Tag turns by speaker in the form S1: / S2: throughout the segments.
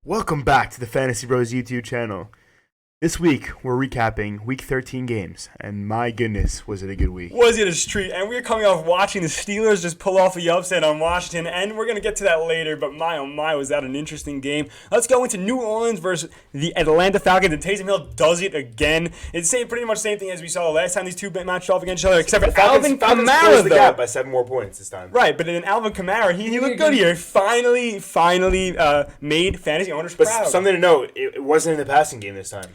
S1: Welcome back to the Fantasy Bros YouTube channel. This week, we're recapping Week 13 games, and my goodness, was it a good week.
S2: Was it a treat? And we're coming off watching the Steelers just pull off the upset on Washington, and we're going to get to that later, but my oh my, was that an interesting game. Let's go into New Orleans versus the Atlanta Falcons, and Taysom Hill does it again. It's pretty much the same thing as we saw the last time these two matched off against each other, except for Alvin Kamara,
S1: closed the gap by 7 more points this time.
S2: Right, but then Alvin Kamara, he looked good here. Finally made fantasy owners proud.
S1: But something to note, it wasn't in the passing game this time.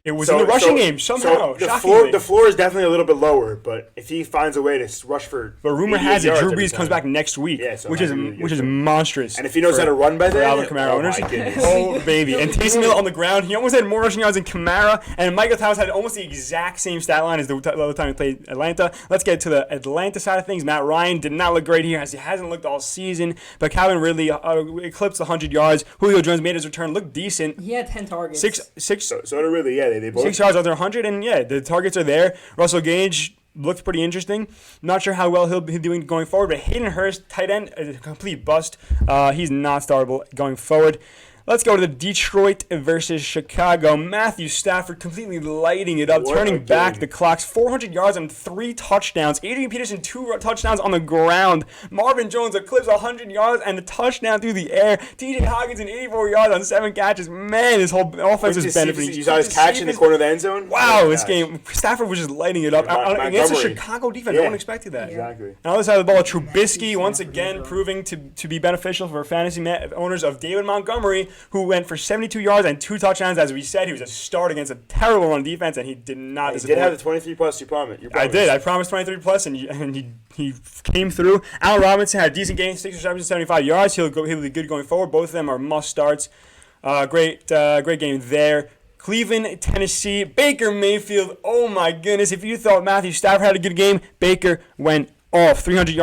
S2: It was in the rushing game somehow.
S1: So the floor is definitely a little bit lower, but if he finds a way to rush for,
S2: but rumor has it Drew Brees comes back next week, which is monstrous.
S1: And if he knows how to run by then,
S2: Alvin Kamara owners, oh baby! And Taysom Hill on the ground, he almost had more rushing yards than Kamara, and Michael Thomas had almost the exact same stat line as the other time he played Atlanta. Let's get to the Atlanta side of things. Matt Ryan did not look great here, as he hasn't looked all season, but Calvin Ridley eclipsed 100 yards. Julio Jones made his return, looked decent.
S3: He had 10 targets.
S1: So did Ridley, yeah. They both
S2: 6 yards under 100, and yeah, the targets are there. Russell Gage looked pretty interesting. Not sure how well he'll be doing going forward, but Hayden Hurst, tight end, is a complete bust. He's not startable going forward. Let's go to the Detroit versus Chicago. Matthew Stafford completely lighting it up, turning back the clocks. 400 yards and 3 touchdowns. Adrian Peterson, 2 touchdowns on the ground. Marvin Jones eclipsed 100 yards and a touchdown through the air. TJ Hawkins, 84 yards on 7 catches. Man, this whole offense is benefiting.
S1: You saw his catch in the corner of the end zone?
S2: Wow, this game. Stafford was just lighting it up. Against the Chicago defense, no one expected that.
S1: Exactly.
S2: On the other side of the ball, Trubisky, once again, proving to be beneficial for fantasy owners of David Montgomery, who went for 72 yards and 2 touchdowns. As we said, he was a start against a terrible run defense, and he did not disappoint.
S1: He did have the 23 plus. You promised.
S2: I did. I promised 23 plus, and he came through. Allen Robinson had a decent game, 6 receptions, 75 yards. He'll be good going forward. Both of them are must starts. Great game there. Cleveland, Tennessee, Baker Mayfield. Oh my goodness! If you thought Matthew Stafford had a good game, Baker went off. 330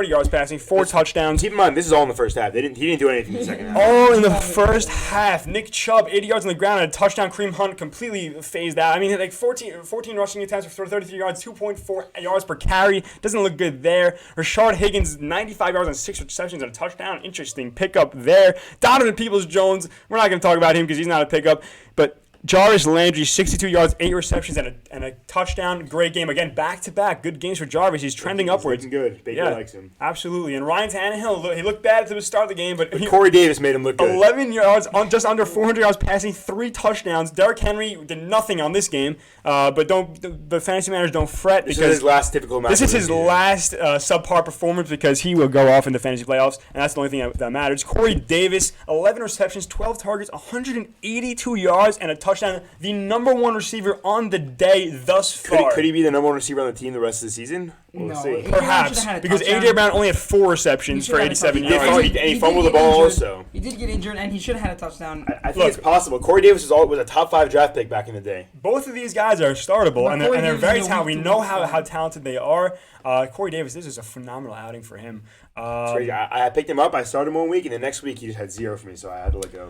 S2: yards passing, 4 touchdowns.
S1: Keep in mind, this is all in the first half. He didn't do anything in the second half.
S2: All in the first half. Nick Chubb, 80 yards on the ground and a touchdown. Kareem Hunt completely phased out. I mean, like 14 rushing attempts for 33 yards, 2.4 yards per carry. Doesn't look good there. Rashard Higgins, 95 yards on 6 receptions and a touchdown. Interesting pickup there. Donovan Peoples-Jones, we're not going to talk about him because he's not a pickup, but Jarvis Landry, 62 yards, 8 receptions, and a touchdown. Great game. Again, back-to-back. Good games for Jarvis. He's trending upwards.
S1: Looking good. Baker likes him.
S2: Absolutely. And Ryan Tannehill, he looked bad at the start of the game, but
S1: Corey Davis made him look good.
S2: 11 yards, just under 400 yards passing, 3 touchdowns. Derrick Henry did nothing on this game, but the fantasy managers don't fret.
S1: This is his last typical match.
S2: This is his last subpar performance because he will go off in the fantasy playoffs, and that's the only thing that matters. Corey Davis, 11 receptions, 12 targets, 182 yards, and a touchdown. The number 1 receiver on the day thus far.
S1: Could he be the number 1 receiver on the team the rest of the season? We'll see.
S2: Perhaps, because A.J. Brown only had 4 receptions for 87 yards.
S1: And he fumbled the ball also.
S3: He did get injured, and he should have had a touchdown.
S1: I think it's possible. Corey Davis was a top 5 draft pick back in the day.
S2: Both of these guys are startable, and they're very talented. We know how talented they are. Corey Davis, this is a phenomenal outing for him.
S1: I picked him up. I started him 1 week, and the next week he just had 0 for me, so I had to let go.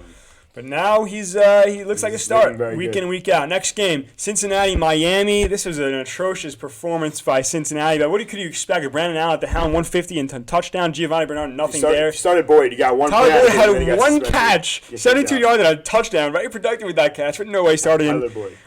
S2: But now he looks like a start week in, week out. Next game, Cincinnati, Miami. This was an atrocious performance by Cincinnati. But what could you expect? Brandon Allen at the helm, 150 and touchdown. Giovanni Bernard, nothing there.
S1: You started Boyd. You got one
S2: Tyler
S1: catch.
S2: Boyd had 1 catch, 72 yards and a touchdown. Very productive with that catch, but no way started him.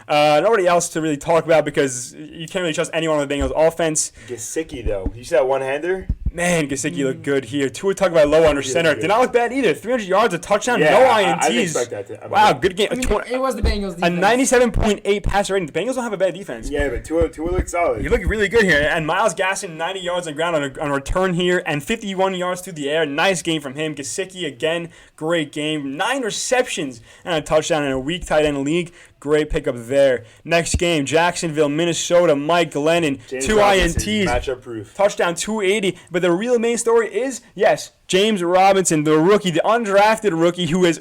S2: Nobody else to really talk about because you can't really trust anyone on the Bengals offense.
S1: Gesicki, though. You see that one-hander?
S2: Man, Gesicki looked good here. Tua Tagovailoa low under center. Did not look bad either. 300 yards, a touchdown, no INTs.
S1: I didn't expect that.
S2: Wow, good game.
S3: It was the Bengals defense.
S2: A 97.8 passer rating. The Bengals don't have a bad defense.
S1: Yeah, but Tua looked solid.
S2: He looked really good here. And Myles Gaskin, 90 yards on the ground on a return here and 51 yards through the air. Nice game from him. Gesicki, again, great game. 9 receptions and a touchdown in a weak tight end league. Great pickup there. Next game, Jacksonville, Minnesota, Mike Glennon,
S1: James
S2: 2
S1: Robinson,
S2: INTs,
S1: matchup proof.
S2: Touchdown 280. But the real main story is, yes, James Robinson, the rookie, the undrafted rookie who's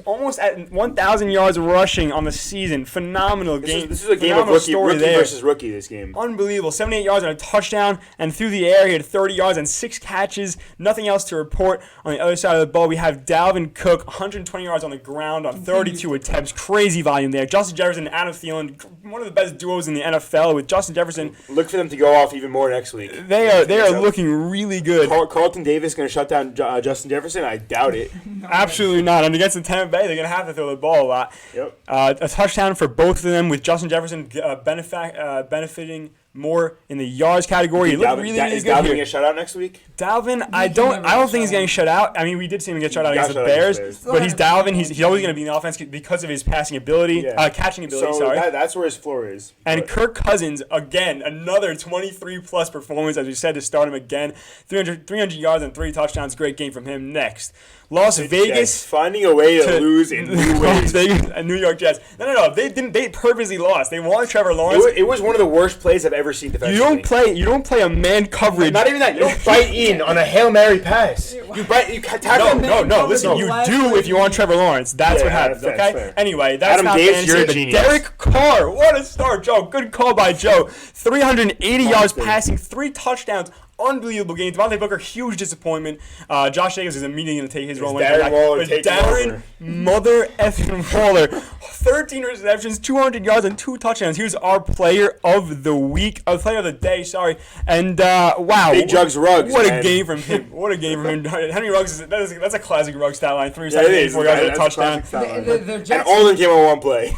S2: almost at 1,000 yards rushing on the season. Phenomenal game.
S1: This is a game of rookie versus rookie, this game.
S2: Unbelievable. 78 yards and a touchdown, and through the air he had 30 yards and 6 catches. Nothing else to report. On the other side of the ball, we have Dalvin Cook, 120 yards on the ground on 32 attempts. Crazy volume there. Justin Jefferson and Adam Thielen, one of the best duos in the NFL with Justin Jefferson.
S1: Look for them to go off even more next week.
S2: They are looking really good.
S1: Carlton Davis going to shut down Justin Jefferson? I doubt it.
S2: Absolutely not. against the Tampa Bay, they're going to have to throw the ball a lot.
S1: Yep.
S2: A touchdown for both of them with Justin Jefferson benefiting more in the yards category. He looked really good
S1: Is Dalvin
S2: here.
S1: get shut out next week?
S2: Dalvin, I don't think he's getting shut out. I mean, we did see him get shut out against the Bears, but he's Dalvin. He's always going to be in the offense because of his passing ability, catching ability.
S1: So that's where his floor is.
S2: And Kirk Cousins, again, another 23-plus performance, as we said, to start him again. 300 yards and 3 touchdowns. Great game from him. Next, Las Vegas.
S1: Finding a way to lose in new ways.
S2: Las Vegas and New York Jets. No. They didn't. They purposely lost. They wanted Trevor Lawrence.
S1: It was one of the worst plays I've ever seen defensively.
S2: You don't play a man coverage.
S1: Not even that. You don't bite in on a Hail Mary pass. You tackle.
S2: No. Listen, you do if you want Trevor Lawrence. That's what happens. Okay. Anyway, that's
S1: Adam
S2: not
S1: Gase,
S2: fantasy.
S1: you're a
S2: But
S1: genius.
S2: Derek Carr, what a start, Joe. Good call by Joe. 380 yards passing, 3 touchdowns. Unbelievable game. Devontae Booker, huge disappointment. Josh Jacobs is immediately going to take his role. Darren Mother effing Waller, 13 receptions, 200 yards, and 2 touchdowns. He was our player of the week, player of the day. Sorry. And wow,
S1: Big Jugs Ruggs.
S2: What a game from him! What a game from him. Henry Ruggs that's a classic Ruggs stat line. 3 receptions, 4 yards, and a touchdown.
S1: And all of them came on one play.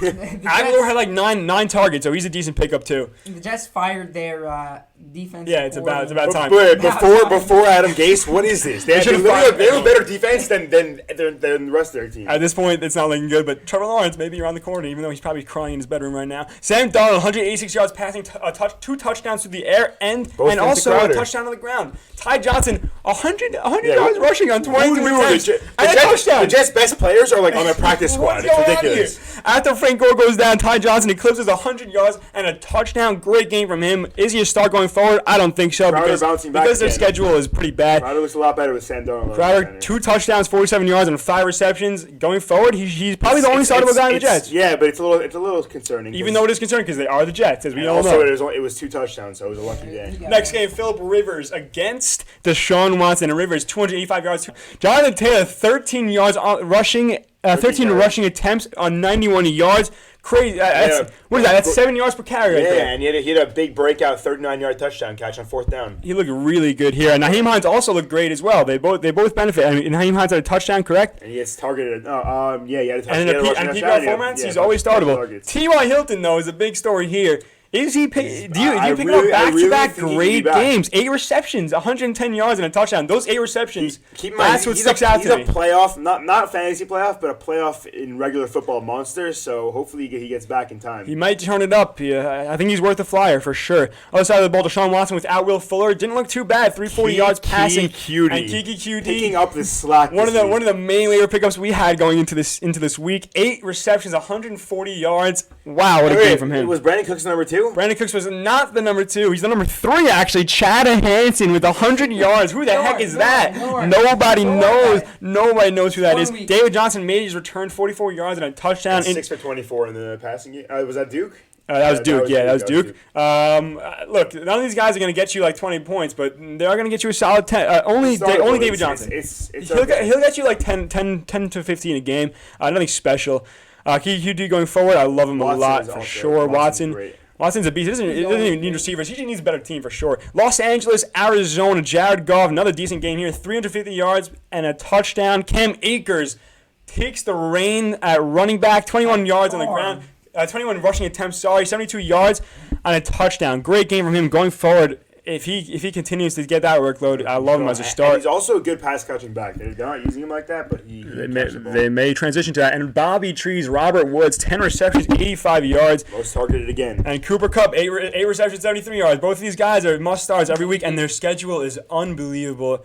S2: Aguilar had like nine targets, so he's a decent pickup too.
S3: The Jets fired their defense.
S2: Yeah, it's about time.
S1: But before Adam Gase, what is this? They have a better defense than the rest of their team.
S2: At this point, it's not looking good, but Trevor Lawrence may be around the corner, even though he's probably crying in his bedroom right now. Sam Darnold, 186 yards passing, 2 touchdowns through the air, and also a touchdown on the ground. Ty Johnson, 100 yards rushing on 22 attempts, and a touchdown.
S1: The Jets' best players are like on their practice squad. It's ridiculous.
S2: After Frank Gore goes down, Ty Johnson eclipses 100 yards and a touchdown. Great game from him. Is he a star going forward? I don't think so because their schedule is pretty bad.
S1: Crowder looks a lot better with Sam Darnold.
S2: Crowder, 2 touchdowns, 47 yards, and 5 receptions. Going forward, he's probably the only startable guy in the Jets.
S1: Yeah, but it's a little concerning.
S2: Even though it is concerning because they are the Jets, as we all know.
S1: Also, it was 2 touchdowns, so it was a lucky day.
S2: Next game, Phillip Rivers against Deshaun Watson. And Rivers, 285 yards. Jonathan Taylor, 13 yards rushing. 13 rushing attempts on 91 yards. Crazy. What is that? That's 7 yards per carry right there.
S1: Yeah, and he had a big breakout 39-yard touchdown catch on 4th down.
S2: He looked really good here. And Nyheim Hines also looked great as well. They both benefit. I mean, Nyheim Hines had a touchdown, correct?
S1: And he gets targeted. He had a touchdown.
S2: And in PPR formats, he's always startable. T.Y. Hilton, though, is a big story here. Is he? Do you pick up back-to-back great games? 8 receptions, 110 yards, and a touchdown. Those 8 receptions.
S1: Keep in mind,
S2: that's what sticks out to me.
S1: He's a playoff, not fantasy playoff, but a playoff in regular football monster. So hopefully he gets back in time.
S2: He might turn it up. I think he's worth a flyer for sure. Other side of the ball, Deshaun Watson without Will Fuller didn't look too bad. 340 yards passing. And Kiki QD
S1: picking up the slack.
S2: One of the main waiver pickups we had going into this week. 8 receptions, 140 yards. Wow, what a game from him.
S1: Was Brandon Cooks number 2?
S2: Brandon Cooks was not the number 2. He's the number 3, actually. Chad Hansen with 100 yards. Who the heck is that? Nobody knows. Nobody knows who that is. David Johnson made his return, 44 yards and a touchdown.
S1: 6 for 24 in the passing game. Was that Duke?
S2: That was Duke. That was Duke. Look, none of these guys are going to get you like 20 points, but they are going to get you a solid 10. Only David Johnson. He'll get you like 10 to 15 a game. Nothing special. QD going forward, I love him a lot for sure. Watson's a beast. He doesn't even need receivers. He just needs a better team for sure. Los Angeles, Arizona, Jared Goff, another decent game here. 350 yards and a touchdown. Cam Akers takes the reign at running back. 21 yards on the ground. 21 rushing attempts, 72 yards and a touchdown. Great game from him going forward. If he continues to get that workload, I love him as a start.
S1: And he's also a good pass catching back. They're not using him like that, but
S2: they may transition to that. And Bobby Trees, Robert Woods, 10 receptions, 85 yards.
S1: Most targeted again.
S2: And Cooper Kupp, 8 receptions, 73 yards. Both of these guys are must starts every week, and their schedule is unbelievable.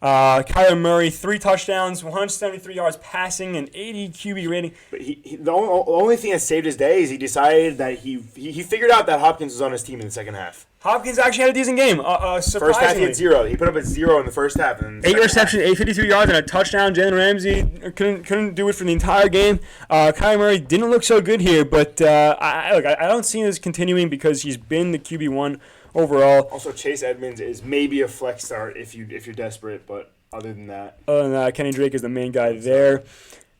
S2: Kyler Murray, 3 touchdowns, 173 yards passing, and 80 QB rating.
S1: But the only thing that saved his day is he decided that he figured out that Hopkins was on his team in the second half.
S2: Hopkins actually had a decent game. Surprisingly.
S1: First half he had 0. He put up a 0 in the first half. And
S2: 8 receptions, 852 yards, and a touchdown. Jalen Ramsey couldn't do it for the entire game. Kyler Murray didn't look so good here, but I don't see this continuing because he's been the QB1 overall.
S1: Also, Chase Edmonds is maybe a flex start if you're desperate, but other than that,
S2: Kenny Drake is the main guy there.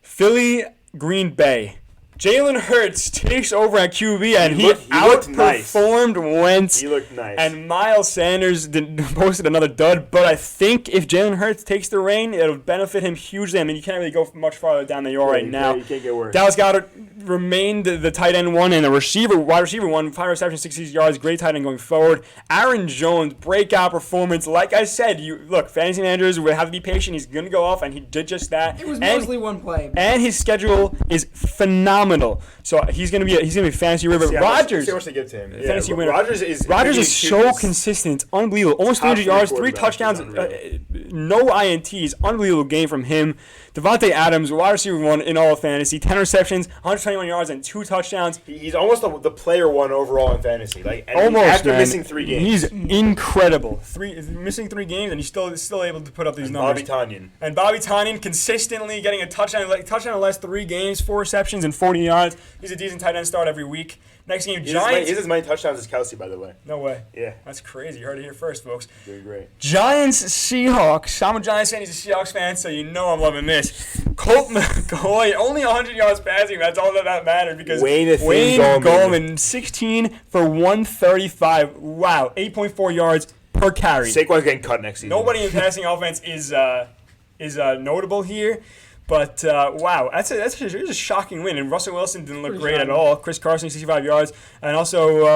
S2: Philly, Green Bay. Jalen Hurts takes over at QB, and he
S1: looked nice.
S2: outperformed Wentz.
S1: He looked nice.
S2: And Miles Sanders posted another dud, but I think if Jalen Hurts takes the reign, it'll benefit him hugely. I mean, you can't really go much farther down than you are right now.
S1: You can't get worse.
S2: Dallas Goedert remained the tight end one, and the wide receiver one, 5 receptions, 66 yards, great tight end going forward. Aaron Jones, breakout performance. Like I said, look, fantasy managers would have to be patient. He's going to go off, and he did just that.
S3: It was mostly one play.
S2: And his schedule is phenomenal. So he's gonna be a fantasy winner. Rodgers,
S1: see how much they give to him.
S2: Fantasy winner.
S1: Rodgers is
S2: so consistent. It's unbelievable. Almost 300 yards, 3 touchdowns, no INTs. Unbelievable game from him. Devontae Adams, wide receiver one in all of fantasy, 10 receptions, 121 yards, and 2 touchdowns.
S1: He's almost the player one overall in fantasy. After missing 3 games.
S2: He's incredible. Missing 3 games, and he's still able to put up these numbers. Bobby Tonyan consistently getting a touchdown in the last 3 games, 4 receptions and 40 yards. He's a decent tight end start every week. Next game, Giants.
S1: He has as many touchdowns as Kelsey, by the way.
S2: No way.
S1: Yeah.
S2: That's crazy. You heard it here first, folks.
S1: Doing great.
S2: Giants, Seahawks. I'm a Giants fan. He's a Seahawks fan, so you know I'm loving this. Colt McCoy, only 100 yards passing. That's all that mattered because Wayne Gallman, 16 for 135. Wow. 8.4 yards per carry.
S1: Saquon's getting cut next season.
S2: Nobody in passing offense is notable here. But, wow, that's a shocking win. And Russell Wilson didn't look great at all. Chris Carson, 65 yards. And also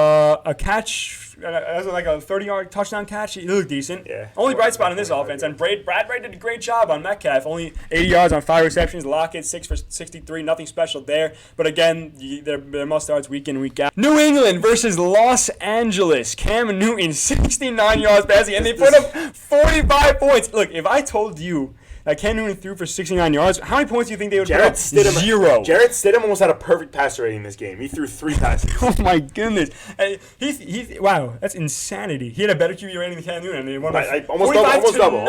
S2: a catch, like a 30-yard touchdown catch. He looked decent.
S1: Yeah.
S2: Only bright spot in this offense. And Brad did a great job on Metcalf. Only 80 yards on 5 receptions. Lockett, 6 for 63. Nothing special there. But, again, their must-starts week in, week out. New England versus Los Angeles. Cam Newton, 69 yards passing. And they put up 45 points. Look, if I told you Cam Newton threw for 69 yards. How many points do you think they would put up? 0.
S1: Jarrett Stidham almost had a perfect passer rating in this game. He threw 3 passes.
S2: Oh, my goodness. Wow, that's insanity. He had a better QB rating than Cam Newton. They won
S1: almost double.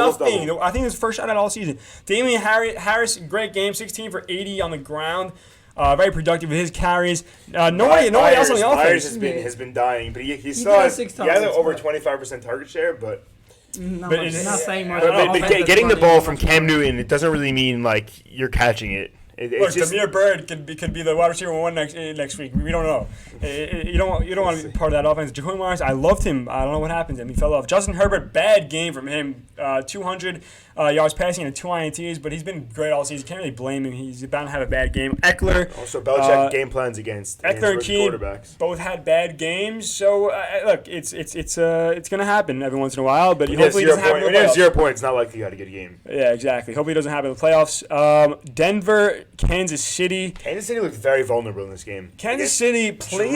S2: I think it was first shot at all season. Damian Harris, great game, 16 for 80 on the ground. Very productive with his carries. Nobody else on the offense.
S1: Myers has been dying, but he still has over 25% target share, but...
S3: But it's not saying much.
S1: But getting the ball from Cam Newton, it doesn't really mean like you're catching it.
S2: Look, Damiere Byrd could be the wide receiver one next week. We don't know. You don't want to be part of that offense. Jacoby Myers, I loved him. I don't know what happened to him. He fell off. Justin Herbert, bad game from him. 200 yards passing and 2 INTs, but he's been great all season. Can't really blame him. He's bound to have a bad game. Eckler.
S1: Also, Belichick game plans against
S2: Eckler and Keane
S1: quarterbacks.
S2: Both had bad games. So look, it's gonna happen every once in a while. But hopefully it doesn't happen.
S1: When you have 0 points, it's not likely you got to get a game.
S2: Yeah, exactly. Hopefully it doesn't happen in the playoffs. Denver, Kansas City.
S1: Kansas City looked very vulnerable in this game.
S2: Kansas City played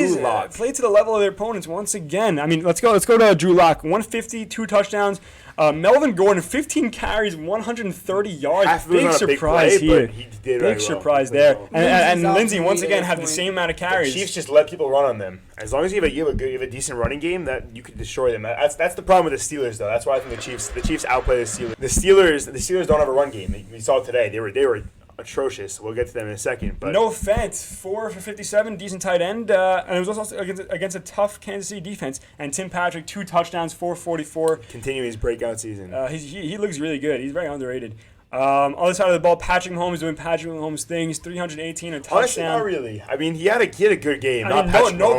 S2: to the level of their opponents once again. I mean, let's go to Drew Lock. 150, 2 touchdowns. Melvin Gordon, 15 carries, 130 yards. Big surprise here. Big surprise there. And Lindsey once again had the same amount of carries.
S1: The Chiefs just let people run on them. As long as you have a decent running game, that you could destroy them. That's the problem with the Steelers, though. That's why I think the Chiefs outplay the Steelers. The Steelers don't have a run game. We saw it today. They were atrocious. We'll get to them in a second. But
S2: no offense, 4 for 57, decent tight end, and it was also against a tough Kansas City defense. And Tim Patrick, 2 touchdowns, 444.
S1: Continuing his breakout season.
S2: He looks really good. He's very underrated. Other side of the ball, Patrick Mahomes doing Patrick Mahomes things. 318, a touchdown.
S1: Honestly, not really. I mean, he had a good game.
S2: No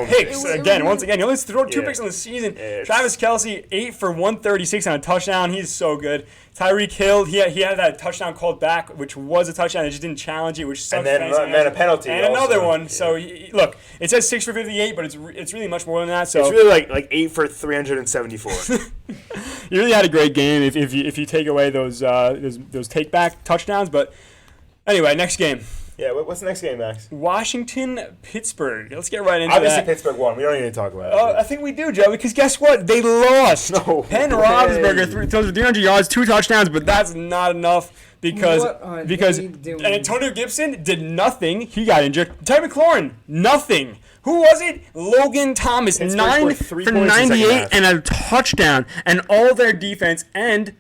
S2: picks. Once again, he only threw 2 picks in the season. Travis Kelce, 8 for 136 on a touchdown. He's so good. Tyreek Hill, he had that touchdown called back, which was a touchdown. They just didn't challenge it, which sucks.
S1: And then a penalty.
S2: And another one. Yeah. So, look, it says 6 for 58, but it's really much more than that. So
S1: it's really like 8 for 374.
S2: He really had a great game if you take away those take back touchdowns. But anyway, next game.
S1: Yeah, what's the next game, Max?
S2: Washington, Pittsburgh. Let's get right into
S1: Obviously,
S2: that.
S1: Pittsburgh won. We don't need to talk about it.
S2: I think we do, Joe, because guess what? They lost.
S1: No
S2: Penn Roethlisberger threw 300 yards, 2 touchdowns, but that's not enough because Antonio Gibson did nothing. He got injured. Terry McLaurin, nothing. Who was it? Logan Thomas,
S1: Pittsburgh
S2: 9 for 98 and a touchdown, and all their defense. And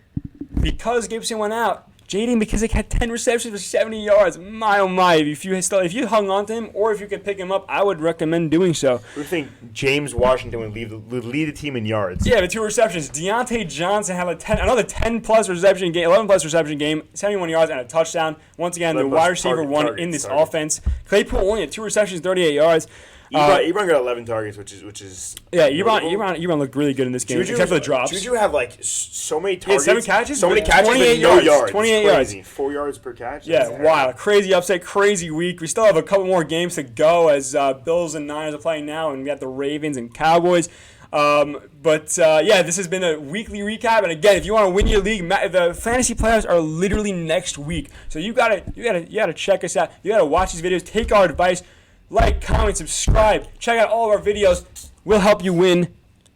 S2: because Gibson went out, J.D. McKissick had 10 receptions for 70 yards. My, oh my. If you hung on to him or if you could pick him up, I would recommend doing so.
S1: Who do you think James Washington would lead the team in yards?
S2: Yeah, but 2 receptions. Deontay Johnson had another 10-plus reception game, 11-plus reception game, 71 yards and a touchdown. Once again, the wide receiver one in this offense. Claypool only had 2 receptions, 38 yards.
S1: Ebron got 11 targets, which is
S2: yeah. Ebron looked really good in this game, except for the drops.
S1: Juju had like so many targets,
S2: 7 catches,
S1: so many catches,
S2: 28
S1: but no
S2: yards, 28 yards,
S1: 4 yards per catch.
S2: Yeah, wow, crazy upset, crazy week. We still have a couple more games to go as Bills and Niners are playing now, and we got the Ravens and Cowboys. This has been a weekly recap. And again, if you want to win your league, the fantasy playoffs are literally next week. So you gotta check us out. You gotta watch these videos, take our advice. Like, comment, subscribe. Check out all of our videos. We'll help you win.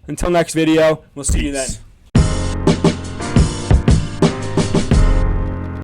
S2: Until next video, we'll see you then.